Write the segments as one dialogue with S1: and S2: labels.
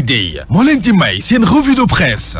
S1: Day moo leen di may seen revue de presse.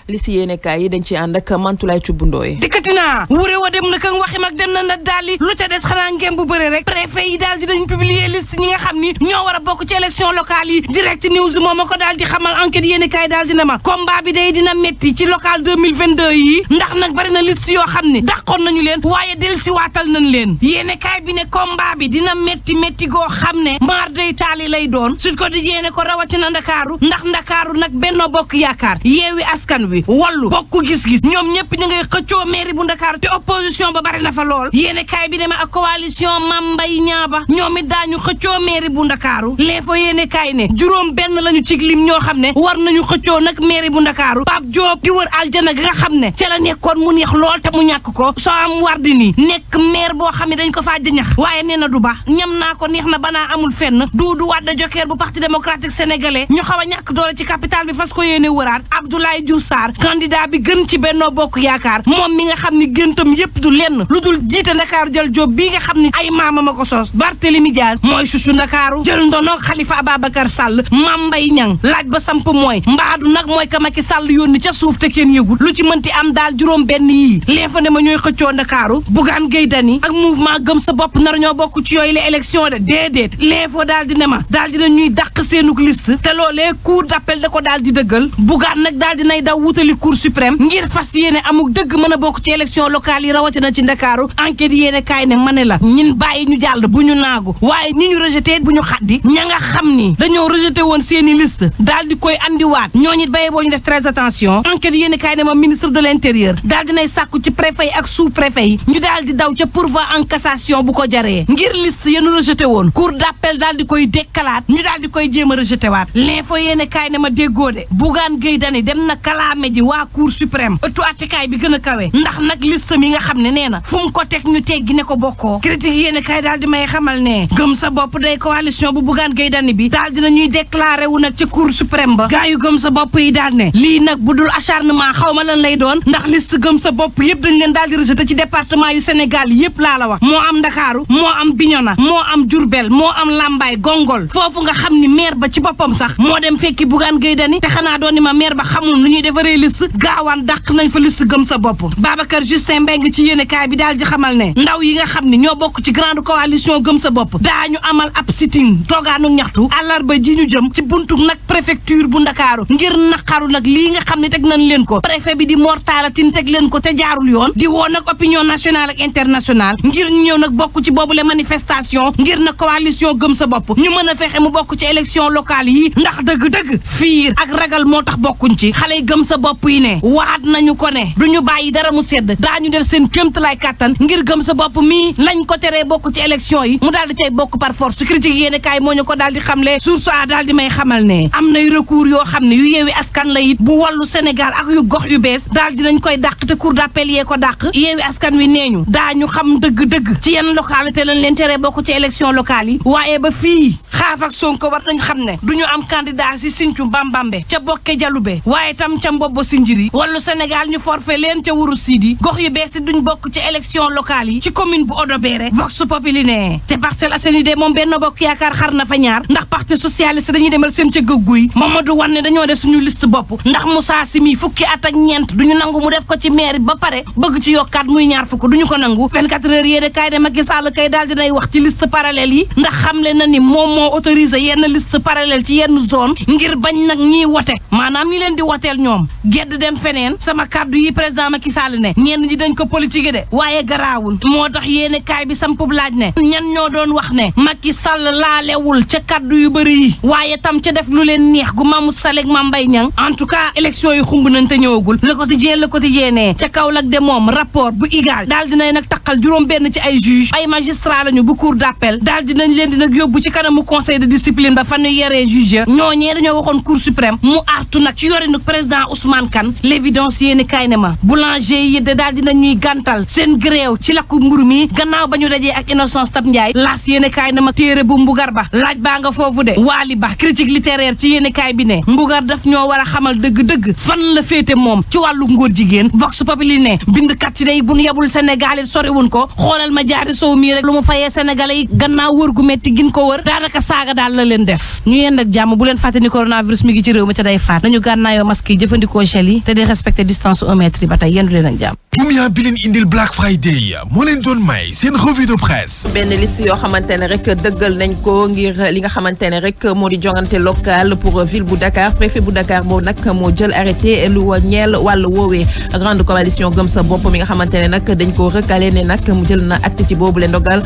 S2: li si yéene kaay yi dañ ci ànd ak Mantoulaye Thioub Ndoye.
S3: dikkati naa wure wa dem na ka waxi mag dem na nda daal li lu ca des xanaa ngeen bu bëre rek préfet yi daal di dañ publier liste ñi nga xam ni ñoo war a bokk ci élection locale yi direct news moom a ko daal di xamal enquête yéene kaay daal dina ma combat bi day dina metti ci local 2022 yi ndax nag bari na liste yoo xam ni dàqoon nañu leen waaye del si waatal nañ leen yéene kaay bi ne combat bi dina metti goo xam ne maar day taali lay doon Sud Quotidien ko rawatina Ndakaaru ndax Ndakaaru nag Benno Bokk Yaakaar Yewwi Askan Wi Wallu Bokk Gis-Gis ñoom ñëpp ñu ngay xëccoo mairie bu Ndakaaru te opposition ba bari na fa lool yéene kaay bi dema ak coalition Mame Mbaye Niang ba ñoom it daañu xëccoo mairie bu Ndakaaru L'Info yéene kaay ne juróom benn lañu ci lim ñoo xam ne war nañu xëccoo nag mairie bu Ndakaaru Pape Diop di wër aljana ga nga xam ne ca la nekkoon mu neex lool te mu ñàkk ko Soham Wardini nekk maire boo xam ne dañ ko faa jañax waaye nee na du ba ñam naa ko neex na banaa amul fenn Doudou Wade joker bu parti démocratique sénégalais ñu xaw a ñàkk doole ci capital bi fas ko yéene wëraat Abdoulaye Diouf Sarr candidat bi gën ci Benno Bokk Yaakaar moom mi nga xam ni gëntam yépp du lenn lu dul jiite Ndakaaru jël job bii nga xam ni ay maama ma ko sos Barthélémy Dias mooy susu Ndakaaru jël ndonoog Khalifa Ababacar Sall Mame Mbaye Niang laaj ba samp mooy mbaadu nag mooy ka Macky Sall yónni ca suuf te kenn yëgul lu ci mënti am daal juróom benn yii L'Info ne ma ñooy xëccoo Ndakaaru Bougane Gueye Dany ak mouvement gëm sa bopp nar ñoo bokk ci yooyu la élection de déedéet L'Info daal di ne ma daal dina ñuy dàq seenug liste te loolee cour d'appel da ko daal di dëggal Bougane nag daal dinay daw wutali cour suprême ngir fas yéene amuk dëgg mën a bokk ci élection locale yi rawatina ci Ndakaaru enquête yéene kaay ne ma ne la ñin bàyyi ñu jàll bu ñu naagu waaye ñi ñu rejeté bu ñu xaddi ña nga xam ni dañoo rejeté woon seeni liste daal di koy andiwaat ñooñu it bàyyi boo ñu def très attention enquête yéene kaay ne ma ministre de l'intérieur daal dinay sàkku ci préfet yi ak sous préfet yi ñu daal di daw ca pourvoi en cassation bu ko jaree ngir liste yéen rejeté woon cour d'appel daal di koy dekkalaat ñu daal di koy jéem a rejeté waat L'Info yéene kaay ne ma déggoo de Bougane Gueye Dany dem na kalaame ji waa cour suprême ëttu attekaay bi gën a kawe ndax nag liste mi nga xam ne nee na fu mu ko teg ñu teggi ne ko bokkoo critique yéene kaay daal di may xamal ne gëm sa bopp day coalition bu Bougane Gueye Dany bi daal dina ñuy déclaré wu nag ci cour suprême ba gaa yu gëm sa bopp yi daal ne lii nag bu dul acharnement xaw ma lan lay doon ndax liste gëm sa bopp yëpp dañ leen daal di rejeté ci département yu Sénégal yëpp laa la wax moo am Ndakaaru moo am Bignona moo am Diourbel moo am Lambaye Gongol foofu nga xam ni maire ba ci boppam sax moo dem fekki Bougane Gueye Dany te xanaa doon ni ma maire ba xamul nu ñuy defaree liste gaawaan dàq nañ fa liste gëm sa bopp Babacar Justin Mbengue ci yéene kaay bi daal di xamal ne ndaw yi nga xam ne ñoo bokk ci grande coalition gëm sa bopp daañu amal ab sitting toogaanu ñaxtu àllarba ji ñu jëm ci buntu nag préfecture bu Ndakaaru ngir naqaru nag lii nga xam ne teg nañ leen ko préfet bi di Mor Talla Tine teg leen ko te jaarul yoon di woo nag opinion nationale ak internationale ngir ñu ñëw nag bokk ci boobule manifestation ngir na coalition gëm sa bopp ñu mën a fexe mu bokk ci élection locale yi ndax dëgg-dëgg fiir ak ragal moo tax bokkuñ ci xale yi gëm sa bopp yi ne waat nañu ko ne duñu bàyyi dara mu sedd daañu def seen kéemtalaay kàttan ngir gëm sa bopp mii lañ ko teree bokk ci élection yi mu daal di cay bokk par force critique yéene kaay moo ñu ko daal di xamle source a daal di may xamal ne am nay recours yoo xam ne yu Yewwi Askan la it bu wàllu Sénégal ak yu gox yu bees daal dinañ koy dàq te cour d'appel yee ko dàq Yewwi Askan wi nee ñu daañu xam dëgg-dëgg ci yenn localité lañ leen teree bokk ci élection locale yi waaye ba fii Xaaf ak Sonko war nañ xam ne duñu am candidat si Sinthiou Bambambe ca Bokke Jalube waaye tam ca Mbobbo Sinjiri wàllu Sénégal ñu forfait leen ca Wuro Sidi gox yu bees yi duñ bokk ci élection locale yi ci commune bu Odobéré Vox Populi ne te Parcelles Assainies de moom Benno Bokk Yaakaar xar na fa ñaar ndax parti socialiste dañuy demal seen ca gëgguy Mamadou Wane dañoo def suñu liste bopp ndax Moussa Simi fukki at ak ñeent duñu nangu mu def ko ci maire ba pare bëgg ci yokkaat muy ñaar fukk duñu ko nangu 24 heures yéene kaay de Macky Sall kay daal dinay wax ci liste parallèle yi ndax xamle na ni moom moo autorisé yenn liste parallèle ci yenn zone ngir bañ nag ñiy wote maanaam ñi leen di woteel ñoom gedd dem feneen sama kàddu yi président Macky Sall ne ñenn ñi dañ ko politique de waaye garaawul moo tax yéene kaay bi sampub laaj ne ñan ñoo doon wax ne Macky Sall laalewul ca kàddu yu bëri yi waaye tam ca def lu leen neex gu Mahmoud Saleh ak Mame Mbaye Niang en tout cas élection yi xumb nañ te ñëwagul le quotidien ne ca Kaolack de moom rapport bu IGAL daal dinay nag taqal juróom benn ci ay juge ay magistrat lañu bu cour d'appel daal dinañ leen di nag yóbbu ci kanamu conseil de discipline ba fan ñu yeree juge ñooñee dañoo waxoon cour suprême mu artu nag ci yorinu président Ousmane Ousmane Kane l'évidence yéeni kaay ne ma boulanger yi de daal dina ñuy gàntal seen gréew ci lakku mburu mi gannaaw ba ñu dajee ak Innocence Tab Ndiaye laas yéeni kaay ne ma téere bu Mbugar Ba laaj baa nga foofu de Waly Ba critique littéraire ci yéeni kaay bi ne Mbugar daf ñoo war a xamal dëgg-dëgg fan la féete moom ci wàllu ngóor jigéen Vox Populi ne bindkat ci day bu ñu yebul Sénégal it soriwun ko xoolal ma jaari sow mii rek lu mu fayee sénégalais yi gannaaw wër gu metti gin ko wër daanaka saaga daal la leen def ñu yend ak jàmm bu leen fàtte ni coronavirus mi ngi ci réew mi te day faat nañu gànnaayoo masque yi jëfandikoo gel yi te di respecter distance 1 mètre yi ba tey yendu leen ak jàmm.
S1: Jumia bi leen indil Black Friday moo leen doon may seen revue de presse.
S2: benn liste yoo xamante ne rek dëggal nañ ko ngir li nga xamante ne rek moo di jongante local pour ville bu Dakar préfet bu Dakar boobu nag moo jël arrêté lu ñeel wàllu woowee grande coalition gëm sa bopp mi nga xamante ne nag dañ ko recalé ne nag mu jël na acte ci boobu leen ndogal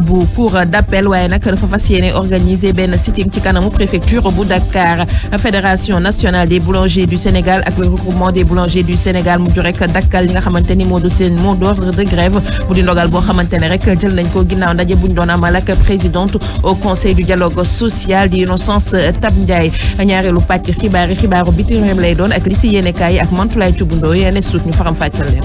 S2: bu cour d'appel waaye nag dafa fas yéene organiser benn sitting ci kanamu préfecture bu Dakar fédération nationale des boulangers du Sénégal ak le regroupement des boulangers du Sénégal mu rek dakkal li nga xamante ni moo du seen mot d'ordre de grève mu di ndogal boo xamante ne rek jël nañ ko ginnaaw ndaje buñ doon amal ak présidente au conseil du dialogue social di Innocence Tab Ndiaye ñaareelu pàcc xibaaru bitim réew lay doon ak li si yéenekaay yi ak Mantoulaye Thioub Ndoye yéen suut ñu faram fàccal leen.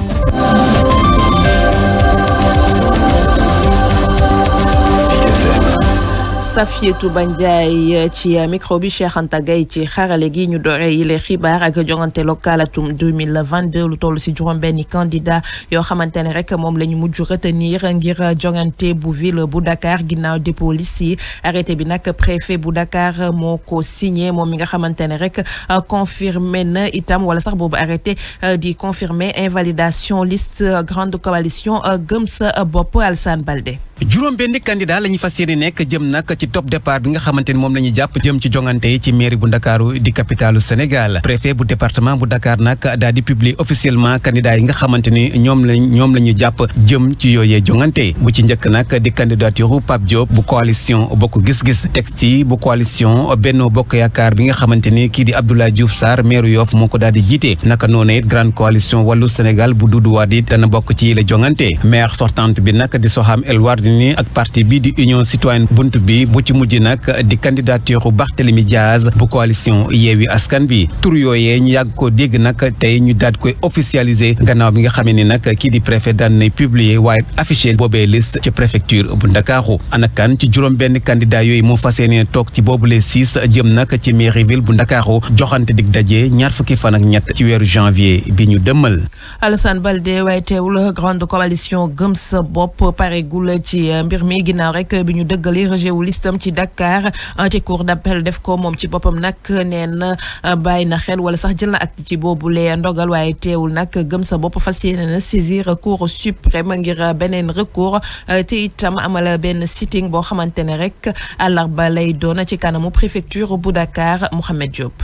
S2: Safietou Bandiaye ci micro bi Cheikh Anta Gaye ci xarale gi ñu doore yile xibaar ak jongante local atum 2022 lu toll si juróom-benni candidat yoo xamante ne rek moom la ñu mujj retenir ngir jongante bu ville bu Dakar ginnaaw dépôt liste yi arrêté bi nag préfet bu Dakar moo ko signé moom mi nga xamante ne rek confirmé na itam wala sax boobu arrêté di confirmer invalidation liste grande coalition gëm sa bopp Alsane Baldé.
S4: juróom-benni candidat la ñuy fas yéene nekk jëm nag ci top départ bi nga xamante ni moom la ñuy jàpp jëm ci jongante yi ci mairie bu Ndakaaru di capitalu Sénégal préfet bu département bu Dakar nag daal di publier officiellement candidat yi nga xamante ni ñoom la ñu jàpp jëm ci yooyee jongante bu ci njëkk nag di candidature Pape Diop bu coalition Bokk Gis-Gis texte yi bu coalition Benno Bokk Yaakaar bi nga xamante ni kii di Abdoulaye Diouf Sarr maire Yoff moo ko daal di jiite naka noonu it grande coalition Wallu Sénégal bu Doudou Wade dana bokk ci la jongante maire sortante bi nag di Soham El Wardini ak parti bi di Union Citoyenne Bunt bi bu ci mujj nag di candidature Barthélémy Diaz bu coalition Yewwi Askan Bi tur yooyee ñu yàgg ko dégg nag tey ñu daal koy officialiser gannaaw bi nga xamee ni nag kii di préfet daan nay publier waaye affiché boobee liste ci préfecture bu Ndakaaru ana kan ci juróom benn candidat yooyu moo fas yéene toog ci boobule 6 jëm nag ci mairie ville bu Ndakaaru joxante dig daje ñaar fukki fan ak ñett ci weeru janvier bi ñu dëmmal.
S2: Alassane Baldé waaye teewul grande coalition gëm sa bopp paregul ci mbir mi ginnaaw rek bi ñu dëggali rejet wu listam ci Dakar te cour d'appel def ko moom ci boppam nag nee na bàyyi na xel wala sax jël na acte ci boobule ndogal waaye teewul nag gëm sa bopp fas yéene na saisir cour suprême ngir beneen recours te itam amal benn sitting boo xamante ne rek àllarba lay doon ci kanamu préfecture bu Dakar Mouhamed Diop.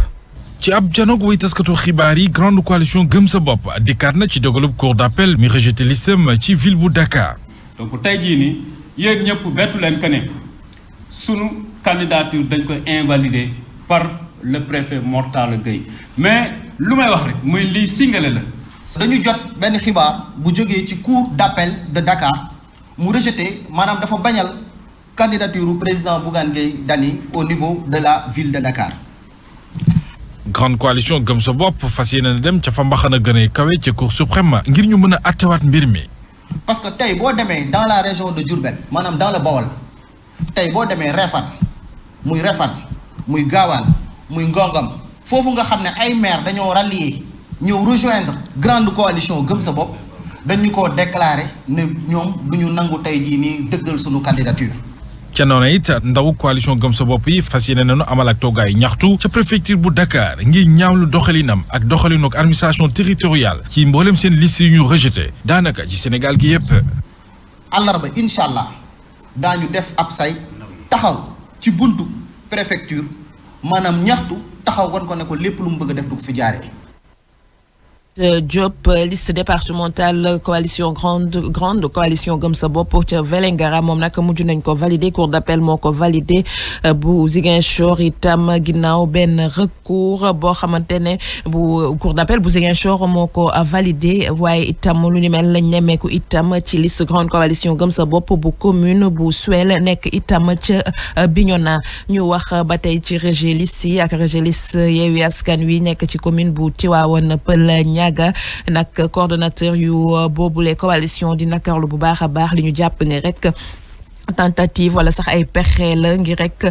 S1: ci ab janoog way taskatu xibaar yi grande coalition gëm sa bopp dikkaat na ci dogalub cour d'appel mi rejeté listam ci ville bu Dakar.
S5: donc tey jii nii yéen ñëpp bettu leen que ne sunu candidature dañ koy invalider par le préfet Mortalla Gueye mais lu may wax rek muy lii singale la.
S6: dañu jot benn xibaar bu jógee ci cour d'appel de Dakar mu rejeté maanaam dafa bañal candidature président Bougane Gueye Dany au niveau de la ville de Dakar.
S1: grande coalition gëm sa bopp fas yéene na dem ca fa mbaxana gën a kawe ca cour suprême ngir ñu mën a attewaat mbir mi.
S6: parce que tey boo demee dans la région de Diourbel maanaam dans le Bawol tey boo demee Réfane muy Gaawaan muy Ngongam foofu nga xam ne ay maire dañoo rallier ñëw rejoindre grande coalition gëm sa bopp dañu ko déclarer ne ñoom du ñu nangu tey jii nii dëggal suñu candidature.
S1: ca noonu it ndaw coalition gëm sa bopp yi fas yéene nañu amal ak toogaay ñaxtu ca préfecture bu Dakar ngir ñaawlu doxalinam ak doxalinu ak administration territoriale ci mboolem seen liste yu ñu rejeté daanaka ci Sénégal gi yépp.
S6: àllarba incha allah daañu def ab say taxaw ci buntu préfecture maanaam ñaxtu taxaw wan ko ne ko lépp lu mu bëgg a def du ko fi jaaree.
S2: Diop liste départementale coalition grande coalition Gëm Sa Bopp ca Vélingara moom nag mujj nañ ko validé cour d'appel moo ko validé bu Ziguinchor itam ginnaaw benn recours boo xamante ne bu cour d'appel bu Ziguinchor moo ko validé waaye itam lu ni mel lañ nemmeeku itam ci liste grande coalition Gëm Sa Bopp bu commune bu Suel nekk itam ca Bignona ñu wax ba tey ci rejet liste yi ak rejet liste Yewwi Askan Wi nekk ci commune bu Tivaouane Peulh Niaga nag coordonnateur yu boobule coalition di nakarlu bu baax a baax li ñu jàpp ne rek tentative wala sax ay pexe la ngir rek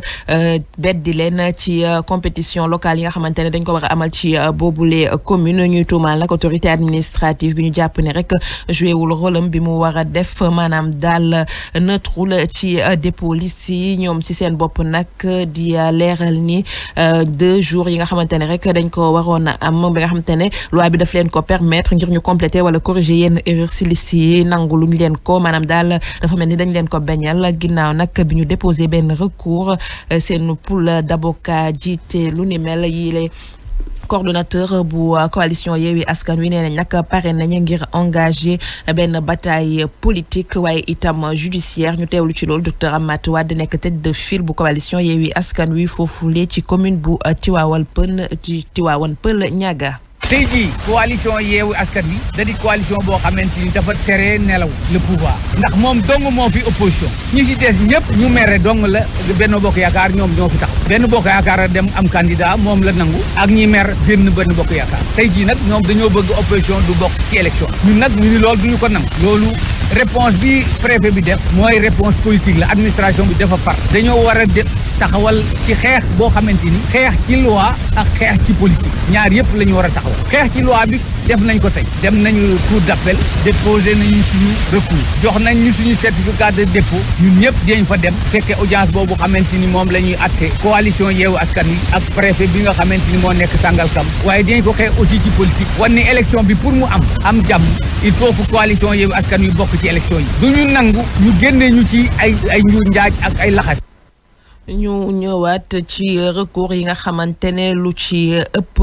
S2: beddi leen ci compétition locale yi nga xamante ne dañ ko war a amal ci boobule commune ñuy tuumaal nag autorité administrative bi ñu jàpp ne rek joué wul rôle am bi mu war a def maanaam daal neutre ci dépôt liste yi ñoom si seen bopp nag di leeral ni 2 jours yi nga xamante ne rek dañ ko waroon a am bi nga xamante ne loi bi daf leen ko permettre ngir ñu compléter wala corriger yenn erreur si liste yi nangu luñ leen ko maanaam daal dafa mel ni dañ leen ko bañal ginnaaw nag bi ñu déposé benn recours seen pool d'avocat jiite lu ni mel yi le coordonnateur bu coalition Yewwi Askan Wi nee nañ nag pare nañu ngir engagé benn bataille politique waaye itam judiciaire ñu teewlu ci loolu docteur Amath Wade nekk tête de file bu coalition Yewwi Askan Wi foofulee ci commune bu Tivaouane Peulh Niaga.
S7: tey jii coalition Yewwi Askan Wi da di coalition boo xamante ni dafa tere nelaw le pouvoir ndax moom dong moo fi opposition ñi ci des ñëpp ñu mere dong la Benno Bokk Yaakaar ñoom ñoo fi tax Benno Bokk Yaakaar dem am candidat moom la nangu ak ñi mer génn Benno Bokk Yaakaar tey jii nag ñoom dañoo bëgg opposition du bokk ci élection ñun nag ñu ni loolu duñu ko nangu loolu réponse bi préfet bi def mooy réponse politique la administration bi dafa far dañoo war a def taxawal ci xeex boo xamante ni xeex ci loi ak xeex ci politique ñaar yëpp la ñu war a taxawal xeex ci loi bi def nañ ko tey dem nañu cour d'appel déposé nañu suñu recours jox nañ ñu suñu certificat de dépôt ñun ñëpp dinañ fa dem fekke audience boobu xamante ni moom la ñuy atte coalition Yewwi Askan Wi ak préfet bi nga xamante ni moo nekk Sangalkam waaye dinañ ko xeex aussi ci politique wan ni élection bi pour mu am jàmm il faut que coalition Yewwi Askan Wi bokk ci élection yi duñu nangu ñu génnee ñu ci ay njuuj njaaj ak ay laxas
S2: ñu ñëwaat ci recours yi nga xamante ne lu ci ëpp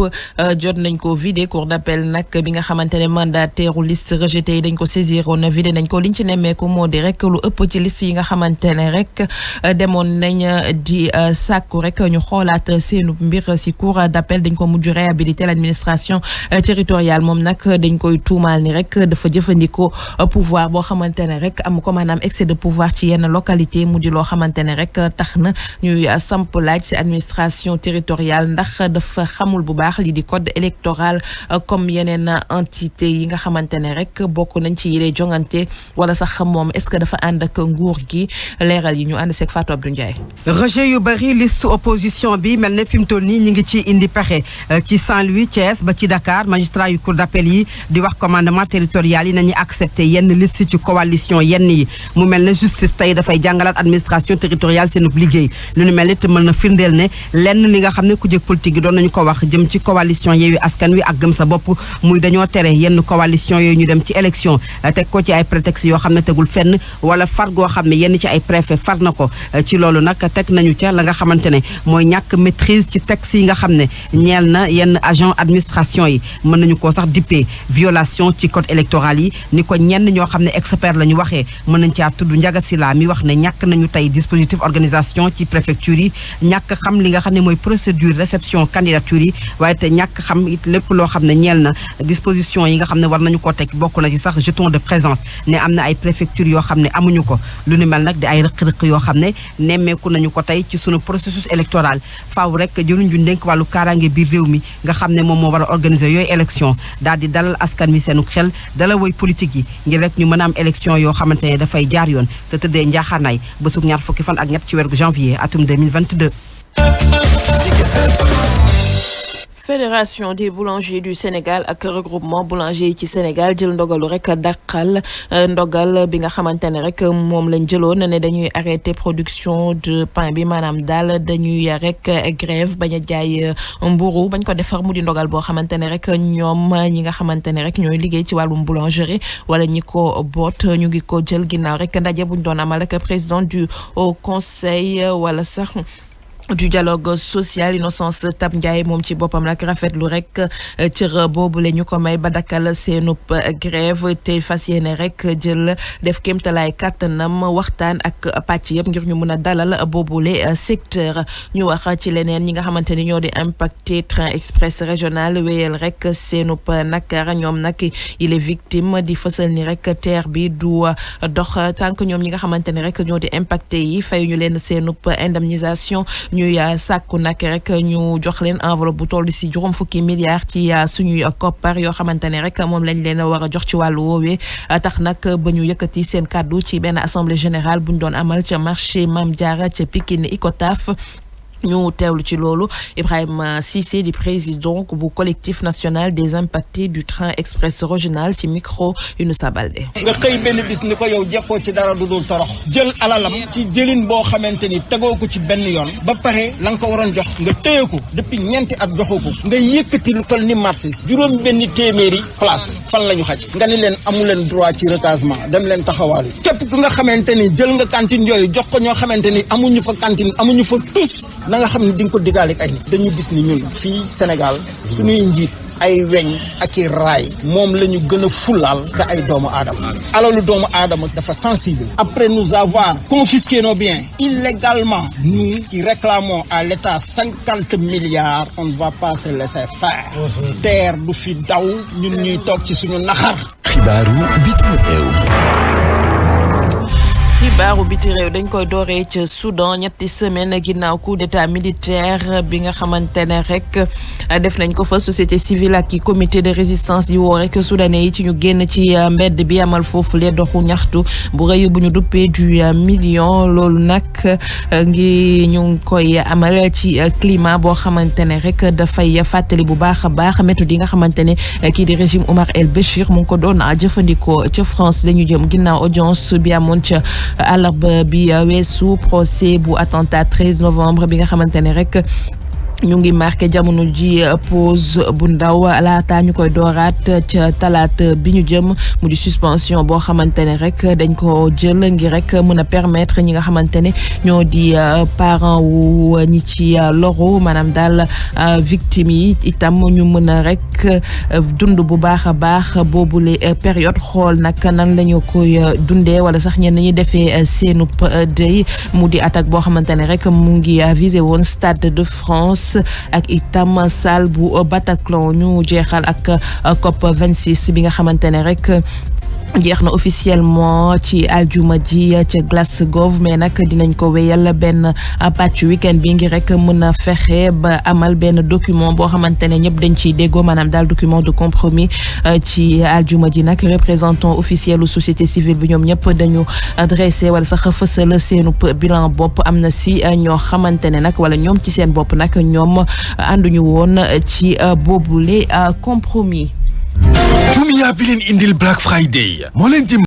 S2: jot nañ ko vidé cour d'appel nag bi nga xamante ne mandataire liste rejeté yi dañ ko saisir woon vidé nañ ko liñ ci nemmeeku moo di rek lu ëpp ci liste yi nga xamante ne rek demoon nañ di sàkku rek ñu xoolaat seenu mbir si cour d'appel dañ ko mujj réhabiliter l'administration territoriale moom nag dañ koy tuumaal ni rek dafa jëfandikoo pouvoir boo xamante ne rek am ko maanaam excès de pouvoir ci yenn localité mu di loo xamante ne rek tax na ñuy samp laaj ci administration territoriale ndax dafa xamul bu baax lii di code électoral comme yeneen entité yi nga xamante ne rek bokk nañ ci yile jongante wala sax moom est-ce que dafa ànd ak nguur gi leeral yi ñu ànd seeg Fatou Abdou Ndiaye.
S8: rejet yu bari liste opposition bi mel ne fi mu toll nii ñu ngi ci indi pexe ci Saint-Louis Thiès ba ci Dakar magistrat yu cour d'appel yi di wax commandement territorial yi nañu accepté yenn liste ci coalition yenn yi mu mel ne justice tey dafay jàngalaat administration territoriale seen liggéey. lu ni mel it mën na firndeel ne lenn li nga xam ne ku jëkk politique yi doon nañu ko wax jëm ci coalition Yewwi Askan Wi ak Gëm Sa Bopp muy dañoo tere yenn coalition yooyu ñu dem ci élection teg ko ci ay prétexte yoo xam ne tegul fenn wala far goo xam ne yenn ci ay préfet far na ko ci loolu nag teg nañu ca la nga xamante ne mooy ñàkk maîtrise ci texte yi nga xam ne ñeel na yenn agent administration yi mën nañu koo sax dippee violation ci code électoral yi ni ko ñenn ñoo xam ne expert la ñu waxee mën nañ caa tudd Ndiaga Sylla mi wax ne ñàkk nañu tey dispositif organisation ci préfecture yi ñàkk xam li nga xam ne mooy procédure réception candidature yi waaye te ñàkk xam it lépp loo xam ne ñeel na disposition yi nga xam ne war nañu ko teg bokk na ci sax jeton de présence ne am na ay préfecture yoo xam ne amuñu ko lu ni mel nag di ay rëq-rëq yoo xam ne nemmeeku nañu ko tey ci sunu processus électoral faaw rek jëruñ ju dénk wàllu kaaraange biir réew mi nga xam ne moom moo war a organiser yooyu élection daal di dalal askan wi seenu xel dala woy politique yi ngir rek ñu mën a am élection yoo xamante ne dafay jaar yoon te tëddee njaaxaanaay bésug ñaar fukki fan ak ñett ci weeru janvier atum 2022.
S2: Fédération des boulangers du Sénégal ak regroupement boulanger yi ci Sénégal jël ndogalu rek dàqal ndogal bi nga xamante ne rek moom lañ jëloon ne dañuy arrêter production de pain bi maanaam daal dañuy rek grève bañ a jaay mburu bañ ko defar mu di ndogal boo xamante ne rek ñoom ñi nga xamante ne rek ñooy liggéey ci wàllum boulangerie wala ñi ko boot ñu ngi ko jël ginnaaw rek ndaje buñ doon amal ak président du Haut Conseil wala sax du dialogue social Innocence Tab Ndiaye moom ci boppam nag rafetlu rek cër boobu la ñu ko may ba dakkal seenub grève te fas yéene rek jël def kéemtalaay kàttanam waxtaan ak pàcc yëpp ngir ñu mën a dalal boobule secteur. ñu wax ci leneen ñi nga xamante ni ñoo di impacté train express régional wéyal rek seenub nakar ñoom nag il est victime di fësal ni rek TER bi du dox tant que ñoom ñi nga xamante ni rek ñoo di impacté yi fayuñu leen seenub indemnisation. ñuy sàkku nag rek ñu jox leen enveloppe bu toll ci juróom fukki milliards ci suñuy koppar yoo xamante ne rek moom lañ leen war a jox ci wàllu woowee tax nag ba ñu yëkkati seen kàddu ci benn assemblée générale bu ñu doon amal ca marché Mame Diarra ca Pikine Icotaf. ñu teewlu ci loolu Ibrahima Cissé di président bu collectif national des impactés du train express régional ci micro Younoussa Baldé.
S9: nga xëy benn bis ni ko yow jekkoo ci dara du dul torox jël alalam ci jëlin boo xamante ni tegoo ko ci benn yoon ba pare la nga ko waroon jox nga téye ko depuis ñeenti at joxoo ko nga yëkkati lu toll ni marché juróom benn téeméeri place fan la ñu xaj nga ni leen amu leen droit ci recasement dem leen taxawaalu képp ku nga xamante ni jël nga cantine yooyu jox ko ñoo xamante ni amuñu fa cantine amuñu fa tous na nga xam ne di nga ko digaale ak ay nit dañu gis ni ñun fii Sénégal suñuy njiit ay weñ ak i raay moom la ñu gën a fulaal te ay doomu aadama alalu doomu aadama dafa sensible après nous avoir confisqué nos biens illégalement nous qui réclamons à l'État 50 milliards on ne va pas se laisser faire TER du fi daw ñun ñuy toog ci suñu naxar.
S10: xibaaru bitim réew.
S2: xibaaru biti réew dañ koy dooree ca Soudan ñetti semaine ginnaaw coup d'état militaire bi nga xamante ne rek def nañ ko fa société civile ak i comité de résistance yi woo rek soudanais yi ci ñu génn ci mbedd bi amal foofu lee doxu ñaxtu bu rëy bu ñu duppee du million loolu nag ngi ñu ngi koy amal ci climat boo xamante ne rek dafay fàttali bu baax a baax méthode yi nga xamante ne kii di régime Omar El Béchir mu ngi ko doon jëfandikoo ca France lañu jëm ginnaaw audience bi amoon ca àllarba bi weesu procès bu attentat 13 novembre bi nga xamante ne rek ñu ngi marqué jamono ji pause bu ndaw laata ñu koy dooraat ca talaata bi ñu jëm mu di suspension boo xamante ne rek dañ ko jël ngir rek mën a permettre ñi nga xamante ne ñoo di parents wu ñi ci loru maanaam daal victimes yi itam ñu mën a rek dund bu baax a baax boobule période xool nag nan la ñu koy dundee wala sax ñenn ñi defee seenub dëy mu di attaque boo xamante ne rek mu ngi visé woon Stade de France ak itam salle bu Bataclan ñu jeexal ak COP 26 bi nga xamante ne rek jeex na officiellement ci aljuma ji ca Glasgow mais nag dinañ ko wéyal benn pàcc week-end bi ngi rek mën a fexe ba amal benn document boo xamante ne ñëpp dañ ciy déggoo maanaam daal document de compromis ci aljuma ji nag représentant officiel u société civile bi ñoom ñëpp dañu dressé wala sax fësal seenu bilan bopp am na si ñoo xamante ne nag wala ñoom ci seen bopp nag ñoom ànduñu woon ci boobule compromis.
S1: Jumia bi leen indil Black Friday moo leen